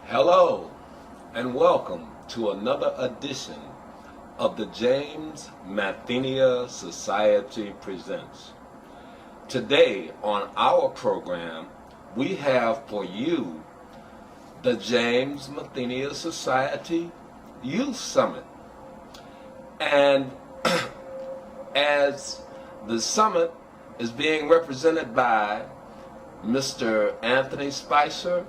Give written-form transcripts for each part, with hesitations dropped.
Hello and welcome to another edition of the James Mathenia Society Presents. Today on our program we have for you the James Mathenia Society Youth Summit. And as the summit is being represented by Mr. Anthony Spicer,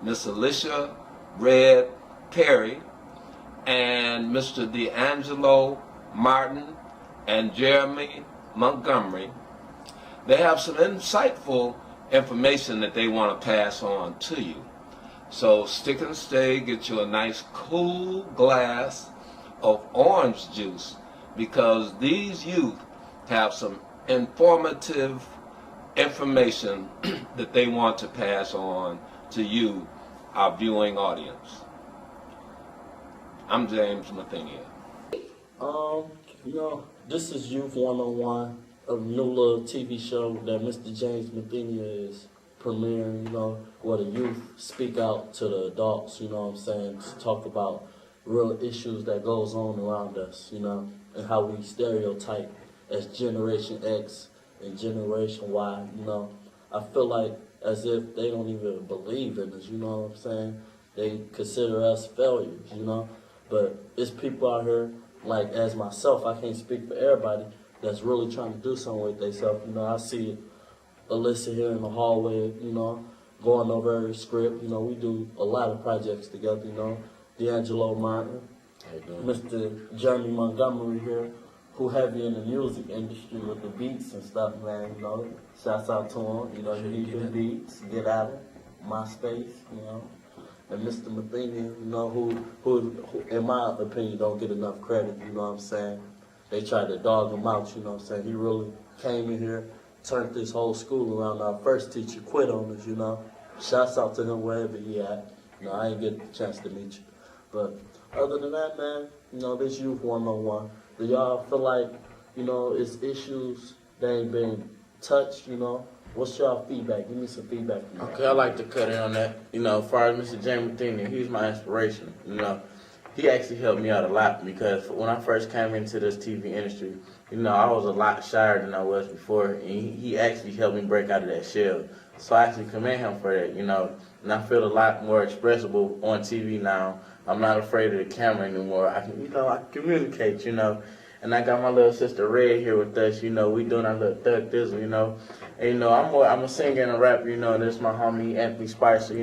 Miss Alicia Red Perry, and Mr. D'Angelo Martin and Jeremy Montgomery, they have some insightful information that they want to pass on to you. So stick and stay, get you a nice cool glass of orange juice, because these youth have some informative information that they want to pass on to you, our viewing audience. I'm James Mathenia. This is Youth 101, a new little TV show that Mr. James Mathenia is premiering, where the youth speak out to the adults, to talk about real issues that goes on around us, and how we stereotype as Generation X and Generation Y, I feel like as if they don't even believe in us, They consider us failures, But it's people out here, like as myself, I can't speak for everybody, that's really trying to do something with themselves. I see Alyssa here in the hallway, going over her script. We do a lot of projects together, D'Angelo Martin, Mr. Jeremy Montgomery here, who heavy in the music industry with the beats and stuff, man, Shouts out to him, you need the beats, get at it, MySpace, And Mr. Mathenia, who, in my opinion, don't get enough credit, They tried to dog him out, He really came in here, turned this whole school around. Our first teacher quit on us, Shouts out to him wherever he at. I ain't get the chance to meet you. But other than that, man, this Youth 101. Do y'all feel like, it's issues that ain't been touched, What's y'all feedback? Give me some feedback. Okay, I like to cut in on that. As far as Mr. James Mathenia, he's my inspiration. He actually helped me out a lot, because when I first came into this TV industry, I was a lot shyer than I was before, and he actually helped me break out of that shell. So I actually commend him for that, and I feel a lot more expressible on TV now. I'm not afraid of the camera anymore. I can, I communicate, And I got my little sister Red here with us, we doing our little thug thizzle, And, I'm a singer and a rapper, and this my homie Anthony Spicer,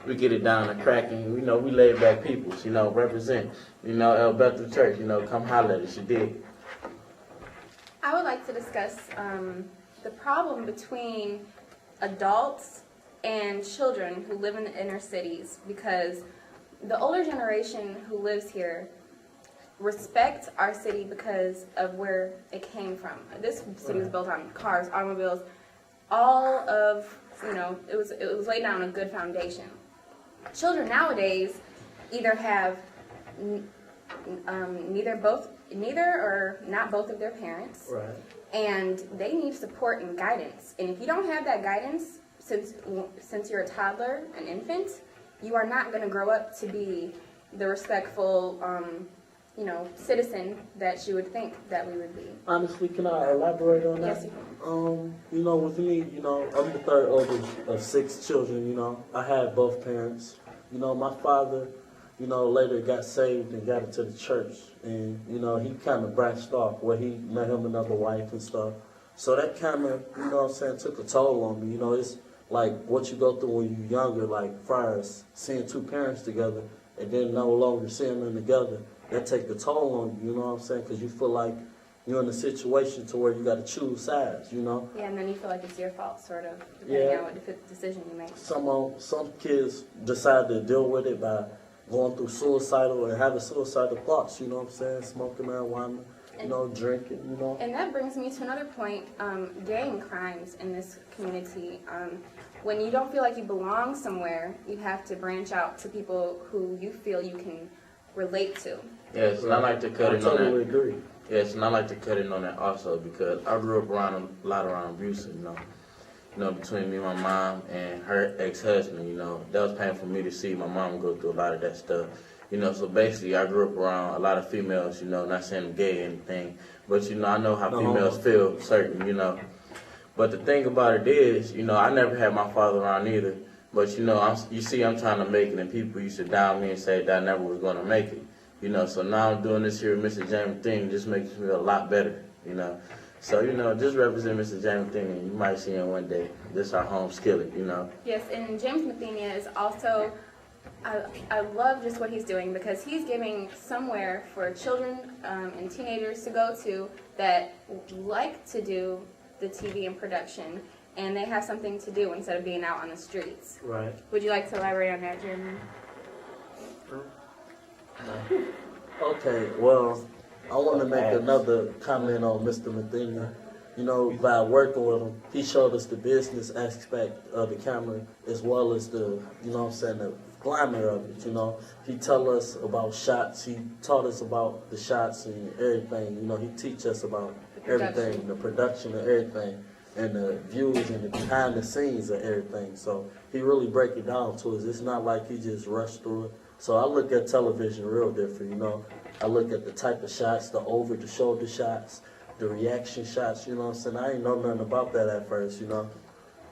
we get it down and cracking, we laid back peoples, represent, El Bethel Church, come holler at us, you dig? I would like to discuss the problem between adults and children who live in the inner cities, because the older generation who lives here respect our city because of where it came from. This city was built on cars, automobiles, all of, it was laid down on a good foundation. Children nowadays either have neither or not both of their parents, Right. And they need support and guidance. And if you don't have that guidance, since you're a toddler, an infant, you are not going to grow up to be the respectful, citizen that you would think that we would be. Honestly, can I elaborate on that? Yes, you can. With me, I'm the third oldest of 6 children, I had both parents. My father, later got saved and got into the church. And, he kind of branched off where he met him another wife and stuff. So that kind of, took a toll on me. It's like what you go through when you're younger, like fires, seeing 2 parents together and then no longer seeing them together. That take a toll on you, Because you feel like you're in a situation to where you got to choose sides, Yeah, and then you feel like it's your fault, sort of, depending on what decision you make. Some kids decide to deal with it by going through suicidal and having suicidal thoughts, smoking marijuana, drinking, And that brings me to another point, gang crimes in this community. When you don't feel like you belong somewhere, you have to branch out to people who you feel you can relate to. Yes, and I like to cut in on that. I totally agree. Yes, and I like to cut in on that also, because I grew up a lot around abuse, you know, between me and my mom and her ex-husband, you know. That was painful for me to see my mom go through a lot of that stuff. You know, so basically I grew up around a lot of females, you know, not saying I'm gay or anything, but, you know, I know how females feel, certain, you know. But the thing about it is, you know, I never had my father around either. But, you know, you see I'm trying to make it, and people used to down me and say that I never was going to make it. You know, so now I'm doing this here with Mr. James thing, just makes me feel a lot better, you know. So, you know, just represent Mr. James thing, and you might see him one day. This is our home skillet, you know. Yes, and James Mathenia is also, I love just what he's doing because he's giving somewhere for children and teenagers to go to that like to do the TV and production, and they have something to do instead of being out on the streets. Right. Would you like to elaborate on that, Jeremy? Okay, well, I want to make another comment on Mr. Mathenia. You know, by working with him, he showed us the business aspect of the camera as well as the, you know what I'm saying, the glamour of it, you know. He tell us about shots. He taught us about the shots and everything. You know, he teach us about everything, the production of everything, and the views and the behind the scenes of everything. So he really break it down to us. It's not like he just rushed through it. So I look at television real different, you know. I look at the type of shots, the over-the-shoulder shots, the reaction shots, you know what I'm saying? I ain't know nothing about that at first, you know.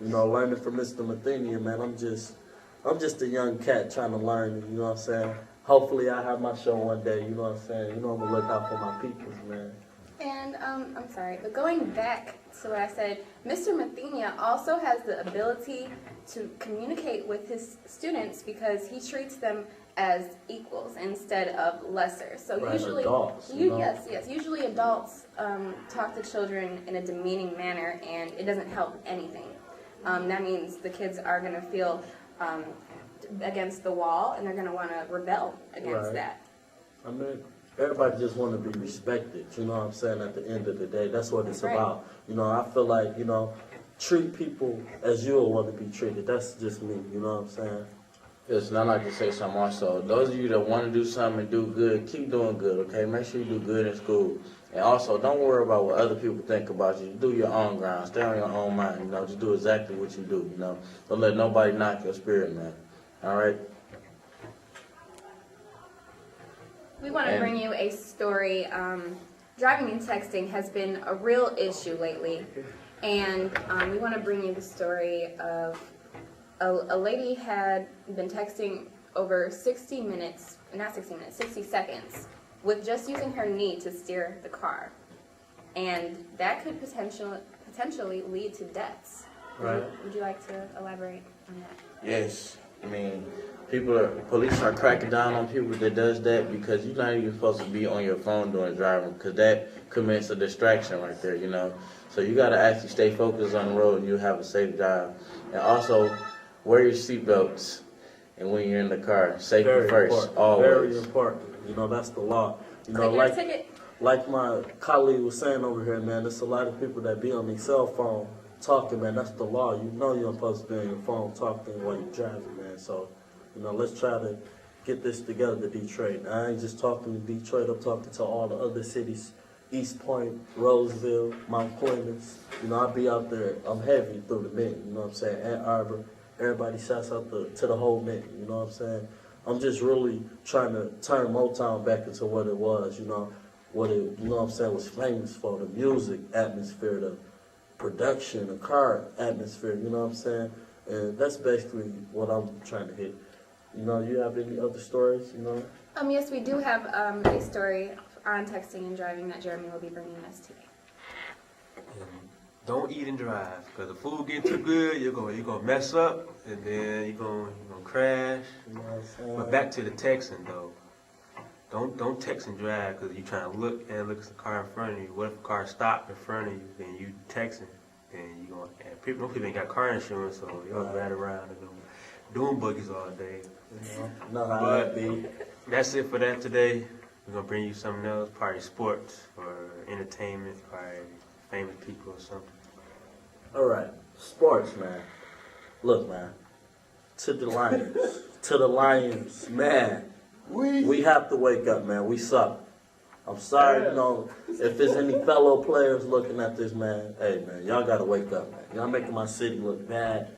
You know, learning from Mr. Mathenia, man, I'm just a young cat trying to learn, you know what I'm saying? Hopefully I have my show one day, you know what I'm saying? You know, I'm gonna look out for my peoples, man. And I'm sorry, but going back to what I said, Mr. Mathenia also has the ability to communicate with his students because he treats them as equals instead of lesser. So right, usually, adults, you know? yes, usually adults talk to children in a demeaning manner, and it doesn't help anything. That means the kids are going to feel against the wall, and they're going to want to rebel against that. I mean, everybody just want to be respected, you know what I'm saying, at the end of the day. That's what it's about. You know, I feel like, you know, treat people as you'll want to be treated. That's just me, you know what I'm saying? Listen, I'd like to say something also. Those of you that want to do something and do good, keep doing good, okay? Make sure you do good in school. And also, don't worry about what other people think about you. Do your own ground. Stay on your own mind, you know. Just do exactly what you do, you know. Don't let nobody knock your spirit, man. All right? We want to bring you a story. Driving and texting has been a real issue lately. And we want to bring you the story of a lady had been texting over 60 seconds with just using her knee to steer the car. And that could potentially lead to deaths. Right. Would you like to elaborate on that? Yes. I mean, police are cracking down on people that does that because you're not even supposed to be on your phone during driving because that commits a distraction right there, you know. So you got to actually stay focused on the road and you have a safe drive. And also, wear your seatbelts, and when you're in the car, safety Very first, important. always. Very important. You know, that's the law. You know, Click your ticket. like my colleague was saying over here, man, there's a lot of people that be on their cell phone talking, man. That's the law. You know you're supposed to be on your phone talking while you're driving, man. So, you know, let's try to get this together to Detroit. I ain't just talking to Detroit. I'm talking to all the other cities. East Point, Roseville, Mount Clemens. You know, I be out there. I'm heavy through the Mint. You know what I'm saying? Ann Arbor. Everybody shouts out to the whole Mint. You know what I'm saying? I'm just really trying to turn Motown back into what it was. You know what it. You know what I'm saying? Was famous for the music atmosphere, the production, the car atmosphere. You know what I'm saying? And that's basically what I'm trying to hit. You know, you have any other stories? You know? Yes, we do have a story on texting and driving that Jeremy will be bringing us today. Don't eat and drive, because the food get too good, you're gonna mess up, and then you're gonna crash. You know what I'm saying? But back to the texting though. Don't text and drive because you're trying to look at the car in front of you. What if a car stopped in front of you, then you texting, and you going and most people ain't got car insurance, so y'all ride around and doing boogies all day. You know how that be. That's it for that today. We're gonna bring you something else, probably sports or entertainment, probably famous people or something. All right, sports, man. Look, man, to the Lions, man. We have to wake up, man. We suck. I'm sorry, you know, if there's any fellow players looking at this, man, hey, man, y'all gotta wake up, man. Y'all making my city look bad.